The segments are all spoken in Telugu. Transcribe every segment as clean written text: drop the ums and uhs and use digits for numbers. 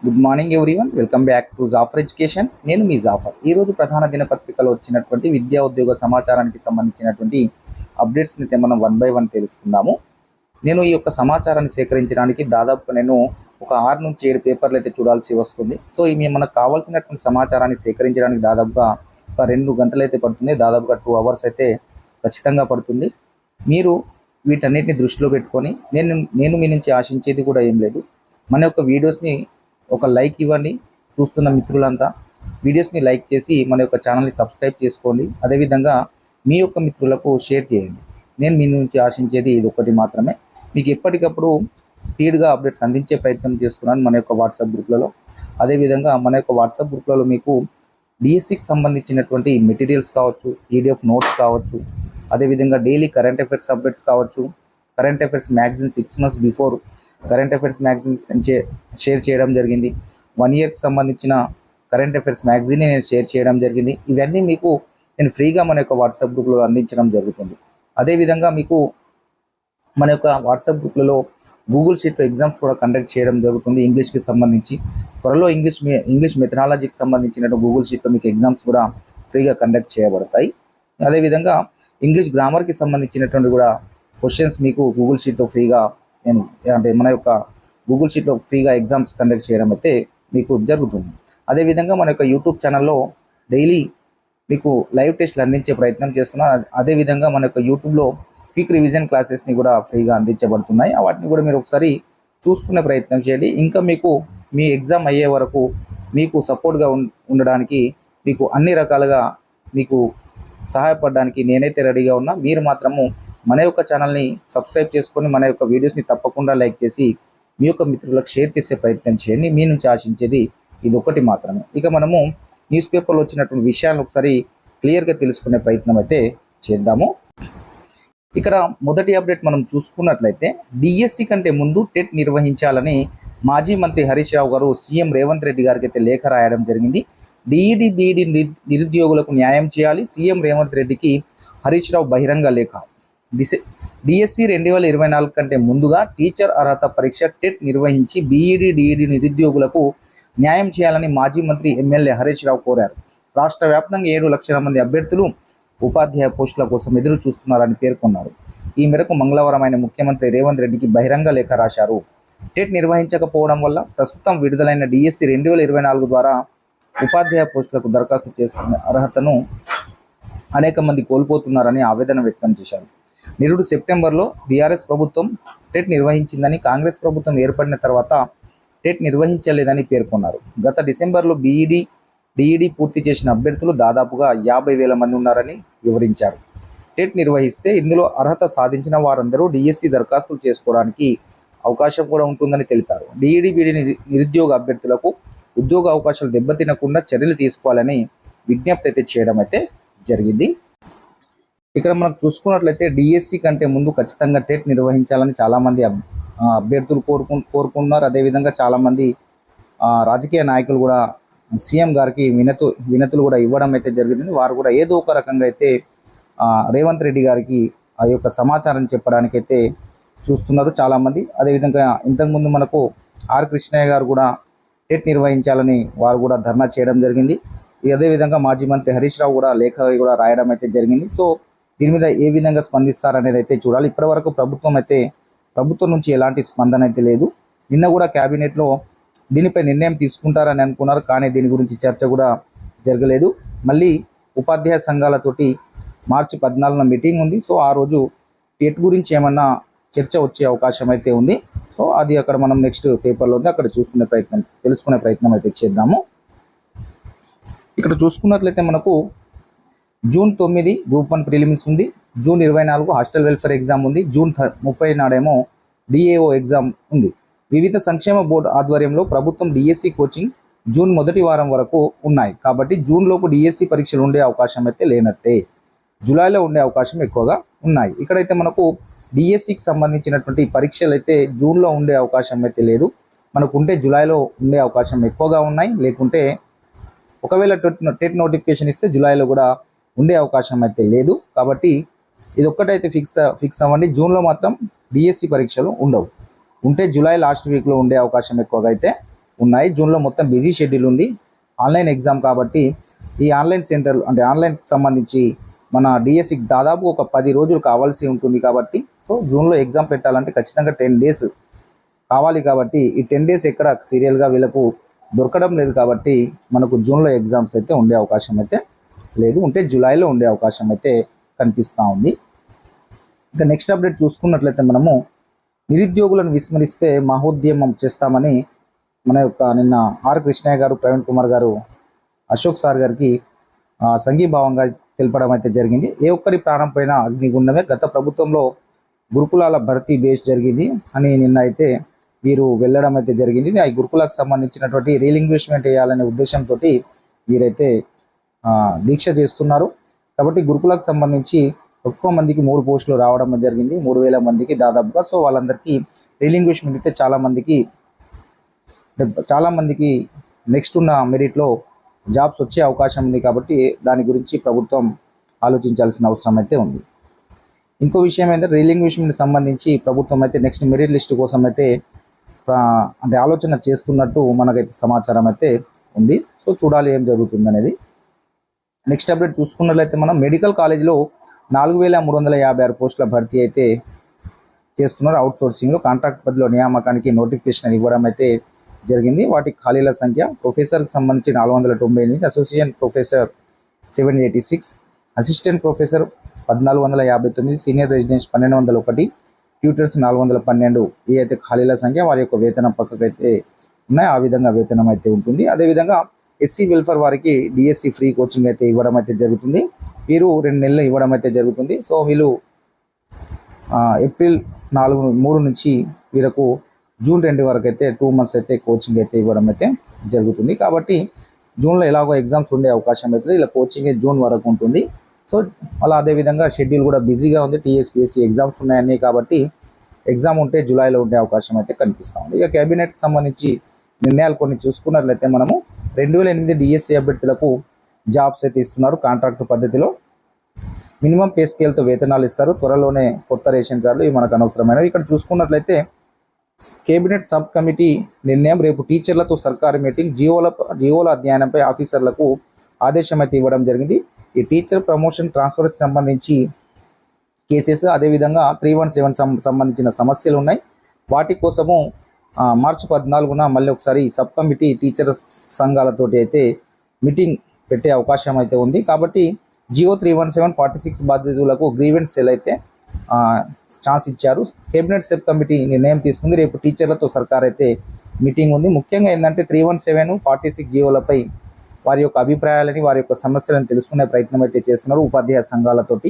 Good morning everyone, welcome back to Jafar education. నేను మీ జాఫర్. ఈరోజు ప్రధాన దినపత్రికలో వచ్చినటువంటి విద్యా ఉద్యోగ సమాచారానికి సంబంధించినటువంటి అప్డేట్స్ని అయితే మనం వన్ బై వన్ తెలుసుకుందాము. నేను ఈ యొక్క సమాచారాన్ని సేకరించడానికి దాదాపుగా నేను ఒక 6 నుంచి 7 పేపర్లు అయితే చూడాల్సి వస్తుంది. సో ఇవి మనకు కావాల్సినటువంటి సమాచారాన్ని సేకరించడానికి దాదాపుగా ఒక 2 గంటలు అయితే పడుతుంది. దాదాపుగా 2 అవర్స్ అయితే ఖచ్చితంగా పడుతుంది. మీరు వీటన్నిటిని దృష్టిలో పెట్టుకొని నేను మీ నుంచి ఆశించేది కూడా ఏం లేదు, మన యొక్క వీడియోస్ని ఒక లైక్ ఇవ్వండి. చూస్తున్న మిత్రులంతా వీడియోస్ని లైక్ చేసి మన యొక్క ఛానల్ని సబ్స్క్రైబ్ చేసుకోండి. అదేవిధంగా మీ యొక్క మిత్రులకు షేర్ చేయండి. నేను మీ నుంచి ఆశించేది ఇది ఒకటి మాత్రమే. మీకు ఎప్పటికప్పుడు స్పీడ్గా అప్డేట్స్ అందించే ప్రయత్నం చేస్తున్నాను మన యొక్క వాట్సాప్ గ్రూప్లలో. అదేవిధంగా మన యొక్క వాట్సాప్ గ్రూప్లలో మీకు డిఎస్సికి సంబంధించినటువంటి మెటీరియల్స్ కావచ్చు, పీడిఎఫ్ నోట్స్ కావచ్చు, అదేవిధంగా డైలీ కరెంట్ అఫైర్స్ అప్డేట్స్ కావచ్చు, current affairs magazine 6 months before current affairs magazines share చేయడం జరిగింది. 1 yearకి సంబంధించిన కరెంట్ అఫైర్స్ మ్యాగజైన్ నేను షేర్ చేయడం జరిగింది. ఇవన్నీ మీకు నేను ఫ్రీగా మన యొక్క వాట్సాప్ గ్రూప్లో అందించడం జరుగుతుంది. అదేవిధంగా మీకు మన యొక్క వాట్సాప్ గ్రూప్లలో గూగుల్ షీట్లో ఎగ్జామ్స్ కూడా కండక్ట్ చేయడం జరుగుతుంది. ఇంగ్లీష్కి సంబంధించి త్వరలో ఇంగ్లీష్ మెథడాలజీకి సంబంధించిన గూగుల్ షీట్లో మీకు ఎగ్జామ్స్ కూడా ఫ్రీగా కండక్ట్ చేయబడతాయి. అదేవిధంగా ఇంగ్లీష్ గ్రామర్కి సంబంధించినటువంటి కూడా క్వశ్చన్స్ మీకు గూగుల్ షీట్లో ఫ్రీగా మన యొక్క గూగుల్ షీట్లో ఫ్రీగా ఎగ్జామ్స్ కండక్ట్ చేయడం అయితే మీకు జరుగుతుంది. అదేవిధంగా మన యొక్క యూట్యూబ్ ఛానల్లో డైలీ మీకు లైవ్ టెస్ట్లు అందించే ప్రయత్నం చేస్తున్నాం. అదేవిధంగా మన యొక్క యూట్యూబ్లో క్విక్ రివిజన్ క్లాసెస్ని కూడా ఫ్రీగా అందించబడుతున్నాయి. వాటిని కూడా మీరు ఒకసారి చూసుకునే ప్రయత్నం చేయండి. ఇంకా మీకు మీ ఎగ్జామ్ అయ్యే వరకు మీకు సపోర్ట్గా ఉండడానికి, మీకు అన్ని రకాలుగా మీకు సహాయపడడానికి నేనైతే రెడీగా ఉన్నా. మీరు మాత్రము మన యొక్క ఛానల్ని సబ్స్క్రైబ్ చేసుకొని మన యొక్క వీడియోస్ని తప్పకుండా లైక్ చేసి మీ యొక్క మిత్రులకు షేర్ చేసే ప్రయత్నం చేయండి. మీ నుంచి ఆశించేది ఇది ఒకటి మాత్రమే. ఇక మనము న్యూస్ పేపర్లో వచ్చినటువంటి విషయాలను ఒకసారి క్లియర్గా తెలుసుకునే ప్రయత్నం అయితే చేద్దాము. ఇక్కడ మొదటి అప్డేట్ మనం చూసుకున్నట్లయితే డిఎస్సి కంటే ముందు టెట్ నిర్వహించాలని మాజీ మంత్రి హరీష్ రావు గారు సీఎం రేవంత్ రెడ్డి గారికి అయితే లేఖ రాయడం జరిగింది. డిఈడి బిఈడి నిరుద్యోగులకు న్యాయం చేయాలి, సీఎం రేవంత్ రెడ్డికి హరీష్ రావు బహిరంగ లేఖ. డిఎస్సి 2024 కంటే ముందుగా టీచర్ అర్హత పరీక్ష టెట్ నిర్వహించి బీఈడి డిఈడి నిరుద్యోగులకు న్యాయం చేయాలని మాజీ మంత్రి ఎమ్మెల్యే హరీష్ రావు కోరారు. రాష్ట్ర వ్యాప్తంగా 7 లక్షల మంది అభ్యర్థులు ఉపాధ్యాయ పోస్టుల కోసం ఎదురు చూస్తున్నారని పేర్కొన్నారు. ఈ మేరకు మంగళవారం ఆయన ముఖ్యమంత్రి రేవంత్ రెడ్డికి బహిరంగ లేఖ రాశారు. టెట్ నిర్వహించకపోవడం వల్ల ప్రస్తుతం విడుదలైన డిఎస్సి 2024 ద్వారా ఉపాధ్యాయ పోస్టులకు దరఖాస్తు చేసుకునే అర్హతను అనేక మంది కోల్పోతున్నారని ఆవేదన వ్యక్తం చేశారు. నిరుడు సెప్టెంబర్లో బీఆర్ఎస్ ప్రభుత్వం టెట్ నిర్వహించిందని, కాంగ్రెస్ ప్రభుత్వం ఏర్పడిన తర్వాత టెట్ నిర్వహించలేదని పేర్కొన్నారు. గత డిసెంబర్లో బీఈడి డిఈడి పూర్తి చేసిన అభ్యర్థులు దాదాపుగా 50,000 మంది ఉన్నారని వివరించారు. టెట్ నిర్వహిస్తే ఇందులో అర్హత సాధించిన వారందరూ డిఎస్సి దరఖాస్తులు చేసుకోవడానికి అవకాశం కూడా ఉంటుందని తెలిపారు. డిఈడి బిఈడి నిరుద్యోగ అభ్యర్థులకు ఉద్యోగ అవకాశాలు దెబ్బతినకుండా చర్యలు తీసుకోవాలని విజ్ఞప్తి అయితే చేయడం అయితే జరిగింది. ఇక్కడ మనం చూసుకున్నట్లయితే డిఎస్సి కంటే ముందు ఖచ్చితంగా టెట్ నిర్వహించాలని చాలామంది అభ్యర్థులు కోరుకున్నారు. అదేవిధంగా చాలామంది రాజకీయ నాయకులు కూడా సీఎం గారికి వినతులు కూడా ఇవ్వడం అయితే జరిగింది. వారు కూడా ఏదో ఒక రకంగా అయితే రేవంత్ రెడ్డి గారికి ఆ యొక్క సమాచారం చెప్పడానికైతే చూస్తున్నారు చాలామంది. అదేవిధంగా ఇంతకుముందు మనకు ఆర్ కృష్ణయ్య గారు కూడా టెట్ నిర్వహించాలని వారు కూడా ధర్నా చేయడం జరిగింది. అదేవిధంగా మాజీ మంత్రి హరీష్ రావు కూడా లేఖ కూడా రాయడం అయితే జరిగింది. సో దీని మీద ఏ విధంగా స్పందిస్తారనేది అయితే చూడాలి. ఇప్పటివరకు ప్రభుత్వం నుంచి ఎలాంటి స్పందన అయితే లేదు. నిన్న కూడా క్యాబినెట్లో దీనిపై నిర్ణయం తీసుకుంటారని అనుకున్నారు, కానీ దీని గురించి చర్చ కూడా జరగలేదు. మళ్ళీ ఉపాధ్యాయ సంఘాలతోటి మార్చి 14న మీటింగ్ ఉంది. సో ఆ రోజు టెట్ గురించి ఏమన్నా చర్చ వచ్చే అవకాశం అయితే ఉంది. సో అది అక్కడ మనం నెక్స్ట్ పేపర్లో ఉంది, అక్కడ తెలుసుకునే ప్రయత్నం అయితే చేద్దాము. ఇక్కడ చూసుకున్నట్లయితే మనకు జూన్ 9 గ్రూప్ 1 ప్రిలిమ్స్ ఉంది. జూన్ 24 హాస్టల్ వెల్ఫేర్ ఎగ్జామ్ ఉంది. జూన్ 30 నాడేమో డిఏఓ ఎగ్జామ్ ఉంది. వివిధ సంక్షేమ బోర్డు ఆధ్వర్యంలో ప్రభుత్వం డిఎస్సి కోచింగ్ జూన్ మొదటి వారం వరకు ఉన్నాయి. కాబట్టి జూన్లోపు డిఎస్సి పరీక్షలు ఉండే అవకాశం అయితే లేనట్టే. జూలైలో ఉండే అవకాశం ఎక్కువగా ఉన్నాయి. ఇక్కడైతే మనకు డిఎస్సికి సంబంధించినటువంటి పరీక్షలు అయితే జూన్లో ఉండే అవకాశం అయితే లేదు. మనకు ఉంటే జూలైలో ఉండే అవకాశం ఎక్కువగా ఉన్నాయి. లేకుంటే ఒకవేళ టెట్ నోటిఫికేషన్ ఇస్తే జూలైలో కూడా ఉండే అవకాశం అయితే లేదు. కాబట్టి ఇది ఒక్కటైతే ఫిక్స్ అవ్వండి. జూన్లో మాత్రం డిఎస్సి పరీక్షలు ఉండవు. ఉంటే జూలై లాస్ట్ వీక్లో ఉండే అవకాశం ఎక్కువగా అయితే ఉన్నాయి. జూన్లో మొత్తం బిజీ షెడ్యూల్ ఉంది. ఆన్లైన్ ఎగ్జామ్ కాబట్టి ఈ ఆన్లైన్ సెంటర్ అంటే ఆన్లైన్కి సంబంధించి మన డిఎస్సికి దాదాపు ఒక 10 రోజులు కావాల్సి ఉంటుంది. కాబట్టి సో జూన్లో ఎగ్జామ్ పెట్టాలంటే ఖచ్చితంగా 10 డేస్ కావాలి. కాబట్టి ఈ 10 డేస్ ఎక్కడ సీరియల్గా వీళ్ళకు దొరకడం లేదు. కాబట్టి మనకు జూన్లో ఎగ్జామ్స్ అయితే ఉండే అవకాశం అయితే లేదు. ఉంటే జూలైలో ఉండే అవకాశం అయితే కనిపిస్తూ ఉంది. ఇంకా నెక్స్ట్ అప్డేట్ చూసుకున్నట్లయితే మనము నిరుద్యోగులను విస్మరిస్తే మహోద్యమం చేస్తామని మన యొక్క నిన్న ఆర్ కృష్ణయ్య గారు, ప్రవీణ్ కుమార్ గారు, అశోక్ సార్ గారికి సంఘీభావంగా తెలపడం అయితే జరిగింది. ఏ ఒక్కరి ప్రాణం పైన అగ్నిగుండమే. గత ప్రభుత్వంలో గురుకులాల భర్తీ బేస్ జరిగింది అని నిన్న అయితే వీరు వెళ్ళడం అయితే జరిగింది. ఆ గురుకులకు సంబంధించినటువంటి రీలింగ్విష్మెంట్ వేయాలనే ఉద్దేశంతో వీరైతే దీక్ష చేస్తున్నారు. కాబట్టి గురుకులకు సంబంధించి ఎక్కువ మందికి 3 పోస్టులు రావడం జరిగింది, 3000 మందికి దాదాపుగా. సో వాళ్ళందరికీ రీలింగ్విష్మెంట్ అయితే చాలా మందికి నెక్స్ట్ ఉన్న మెరిట్లో జాబ్స్ వచ్చే అవకాశం ఉంది. కాబట్టి దాని గురించి ప్రభుత్వం ఆలోచించాల్సిన అవసరం అయితే ఉంది. ఇంకో విషయం ఏంటంటే రీలింగ్విష్మెంట్ సంబంధించి ప్రభుత్వం అయితే నెక్స్ట్ మెరిట్ లిస్ట్ కోసం అయితే అంటే ఆలోచన చేస్తున్నట్టు మనకైతే సమాచారం అయితే ఉంది. సో చూడాలి ఏం జరుగుతుంది అనేది. నెక్స్ట్ అప్డేట్ చూసుకున్నట్లయితే మనం మెడికల్ కాలేజీలో 4356 పోస్టుల భర్తీ అయితే చేస్తున్నారు. అవుట్సోర్సింగ్లో కాంట్రాక్ట్ పద్ధతిలో నియామకానికి నోటిఫికేషన్ ఇవ్వడం అయితే జరిగింది. వాటి ఖాళీల సంఖ్య ప్రొఫెసర్కి సంబంధించి 498, associate professor 786, assistant professor 1459, senior residence 1201, tutors 412. ఈ అయితే ఖాళీల సంఖ్య. వారి యొక్క వేతనం పక్కకైతే ఉన్నాయి. ఆ విధంగా వేతనం అయితే ఉంటుంది. అదేవిధంగా ఎస్సీ వెల్ఫేర్ వారికి డిఎస్సి ఫ్రీ కోచింగ్ అయితే ఇవ్వడం అయితే జరుగుతుంది. వీరు 2 నెలలు ఇవ్వడం అయితే జరుగుతుంది. సో వీళ్ళు ఏప్రిల్ 3 నుంచి వీళ్ళకు జూన్ 2 వరకు అయితే 2 months అయితే కోచింగ్ అయితే ఇవ్వడం అయితే జరుగుతుంది. కాబట్టి జూన్లో ఎలాగో ఎగ్జామ్స్ ఉండే అవకాశం అవుతుంది. ఇలా కోచింగ్ జూన్ వరకు ఉంటుంది. సో అలా అదేవిధంగా షెడ్యూల్ కూడా బిజీగా ఉంది. టీఎస్పీఎస్సీ ఎగ్జామ్స్ ఉన్నాయని కాబట్టి ఎగ్జామ్ ఉంటే జూలైలో ఉండే అవకాశం అయితే కనిపిస్తూ ఉంది. ఇక క్యాబినెట్కి సంబంధించి నిర్ణయాలు కొన్ని చూసుకున్నట్లయితే మనము 2008 డిఎస్సీ అభ్యర్థులకు జాబ్స్ అయితే ఇస్తున్నారు కాంట్రాక్ట్ పద్ధతిలో. మినిమం పే స్కేల్తో వేతనాలు ఇస్తారు. త్వరలోనే కొత్త రేషన్ కార్డులు ఇవి మనకు అనవసరమైనవి. ఇక్కడ చూసుకున్నట్లయితే కేబినెట్ సబ్ కమిటీ నిర్ణయం. రేపు టీచర్లతో సర్కారు మీటింగ్. జియోల అధ్యయనంపై ఆఫీసర్లకు ఆదేశం అయితే ఇవ్వడం జరిగింది. ఈ టీచర్ ప్రమోషన్ ట్రాన్స్ఫర్కి సంబంధించి కేసెస్, అదేవిధంగా 317 సంబంధించిన సమస్యలు ఉన్నాయి. వాటి కోసము మార్చి 14న మళ్ళీ ఒకసారి సబ్ కమిటీ టీచర్ సంఘాలతోటి అయితే మీటింగ్ పెట్టే అవకాశం అయితే ఉంది. కాబట్టి జియో 317-46 బాధితులకు గ్రీవెన్స్ సెల్ అయితే ఛాన్స్ ఇచ్చారు. కేబినెట్ సబ్ కమిటీ నిర్ణయం తీసుకుంది. రేపు టీచర్లతో సర్కార్ అయితే మీటింగ్ ఉంది. ముఖ్యంగా ఏంటంటే 317-46 జియోలపై వారి యొక్క అభిప్రాయాలని, వారి యొక్క సమస్యలను తెలుసుకునే ప్రయత్నం అయితే చేస్తున్నారు ఉపాధ్యాయ సంఘాలతోటి.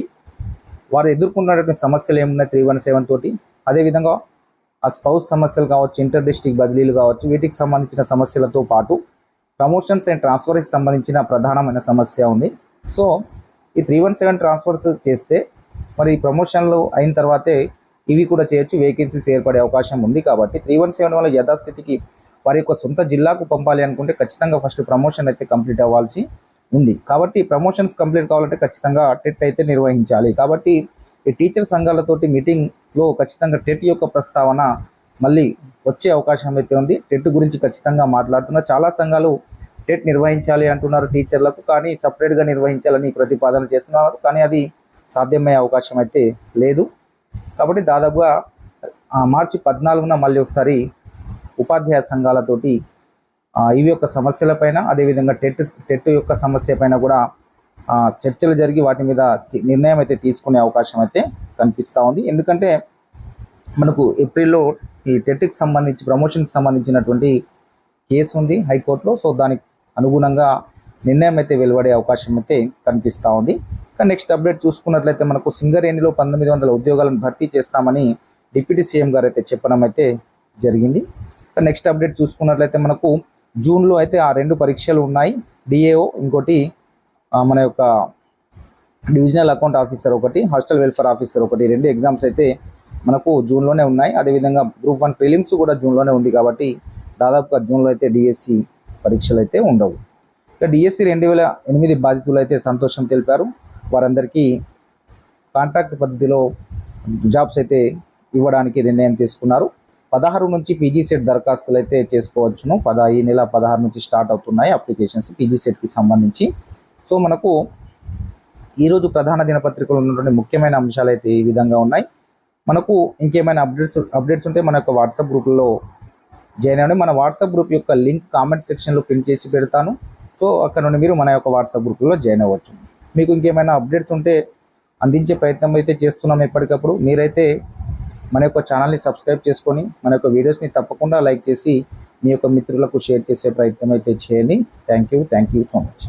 వారు ఎదుర్కొన్నటువంటి సమస్యలు ఏమున్నాయి 317 తోటి, అదేవిధంగా ఆ స్పౌస్ సమస్యలు కావచ్చు, ఇంటర్ డిస్ట్రిక్ట్ బదిలీలు కావచ్చు, వీటికి సంబంధించిన సమస్యలతో పాటు ప్రమోషన్స్ అండ్ ట్రాన్స్ఫర్కి సంబంధించిన ప్రధానమైన సమస్య ఉంది. సో ఈ 317 ట్రాన్స్ఫర్స్ చేస్తే మరి ప్రమోషన్లు అయిన తర్వాతే ఇవి కూడా చేయొచ్చు, వేకెన్సీస్ ఏర్పడే అవకాశం ఉంది. కాబట్టి 317 వల్ల యథాస్థితికి వారి యొక్క సొంత జిల్లాకు పంపాలి అనుకుంటే ఖచ్చితంగా ఫస్ట్ ప్రమోషన్ అయితే కంప్లీట్ అవ్వాల్సి ఉంది. కాబట్టి ప్రమోషన్స్ కంప్లీట్ కావాలంటే ఖచ్చితంగా టెట్ అయితే నిర్వహించాలి. కాబట్టి ఈ టీచర్ సంఘాలతోటి మీటింగ్లో ఖచ్చితంగా టెట్ యొక్క ప్రస్తావన మళ్ళీ వచ్చే అవకాశం అయితే ఉంది. టెట్ గురించి ఖచ్చితంగా మాట్లాడుతున్నారు. చాలా సంఘాలు టెట్ నిర్వహించాలి అంటున్నారు టీచర్లకు, కానీ సపరేట్గా నిర్వహించాలని ప్రతిపాదన చేస్తున్నారు. కానీ అది సాధ్యమయ్యే అవకాశం అయితే లేదు. కాబట్టి దాదాపుగా మార్చి 14న మళ్ళీ ఒకసారి ఉపాధ్యాయ సంఘాలతోటి ఇవి యొక్క సమస్యలపైన, అదేవిధంగా టెట్ యొక్క సమస్య పైన కూడా చర్చలు జరిగి వాటి మీద నిర్ణయం అయితే తీసుకునే అవకాశం అయితే కనిపిస్తూ ఉంది. ఎందుకంటే మనకు ఏప్రిల్లో ఈ టెట్కి సంబంధించి ప్రమోషన్కి సంబంధించినటువంటి కేసు ఉంది హైకోర్టులో. సో దానికి అనుగుణంగా నిర్ణయం అయితే వెలువడే అవకాశం అయితే కనిపిస్తూ ఉంది. కానీ నెక్స్ట్ అప్డేట్ చూసుకున్నట్లయితే మనకు సింగరేణిలో 1900 ఉద్యోగాలను భర్తీ చేస్తామని డిప్యూటీ సీఎం గారు అయితే చెప్పడం అయితే జరిగింది. నెక్స్ట్ అప్డేట్ చూసుకున్నట్లయితే మనకు జూన్లో అయితే ఆ 2 పరీక్షలు ఉన్నాయి. డిఏఓ, ఇంకోటి మన యొక్క డివిజనల్ అకౌంట్ ఆఫీసర్ ఒకటి, హాస్టల్ వెల్ఫేర్ ఆఫీసర్ ఒకటి, 2 ఎగ్జామ్స్ అయితే మనకు జూన్లోనే ఉన్నాయి. అదేవిధంగా గ్రూప్ 1 ప్రిలిమ్స్ కూడా జూన్లోనే ఉంది. కాబట్టి దాదాపుగా జూన్లో అయితే డిఎస్సి పరీక్షలు అయితే ఉండవు. ఇక డిఎస్సి 2008 బాధితులు అయితే సంతోషం తెలిపారు. వారందరికీ కాంట్రాక్ట్ పద్ధతిలో జాబ్స్ అయితే ఇవ్వడానికి నిర్ణయం తీసుకున్నారు. 16 నుంచి పీజీ సెట్ దరఖాస్తులు అయితే చేసుకోవచ్చును. ఈ నెల 16 నుంచి స్టార్ట్ అవుతున్నాయి అప్లికేషన్స్ పీజీ సెట్కి సంబంధించి. సో మనకు ఈరోజు ప్రధాన దినపత్రికలో ఉన్నటువంటి ముఖ్యమైన అంశాలు అయితే ఈ విధంగా ఉన్నాయి. మనకు ఇంకేమైనా అప్డేట్స్ ఉంటే మన యొక్క వాట్సాప్ గ్రూప్లో జాయిన్ అవ్వండి. మన వాట్సాప్ గ్రూప్ యొక్క లింక్ కామెంట్ సెక్షన్లో పిన్ చేసి పెడతాను. సో అక్కడ నుండి మీరు మన యొక్క వాట్సాప్ గ్రూప్లో జాయిన్ అవ్వచ్చు. మీకు ఇంకేమైనా అప్డేట్స్ ఉంటే అందించే ప్రయత్నం అయితే చేస్తున్నాం ఎప్పటికప్పుడు. మీరైతే మన యొక్క ఛానల్ని సబ్స్క్రైబ్ చేసుకొని మన యొక్క వీడియోస్ని తప్పకుండా లైక్ చేసి మీ యొక్క మిత్రులకు షేర్ చేసే ప్రయత్నం అయితే చేయండి. Thank you so much.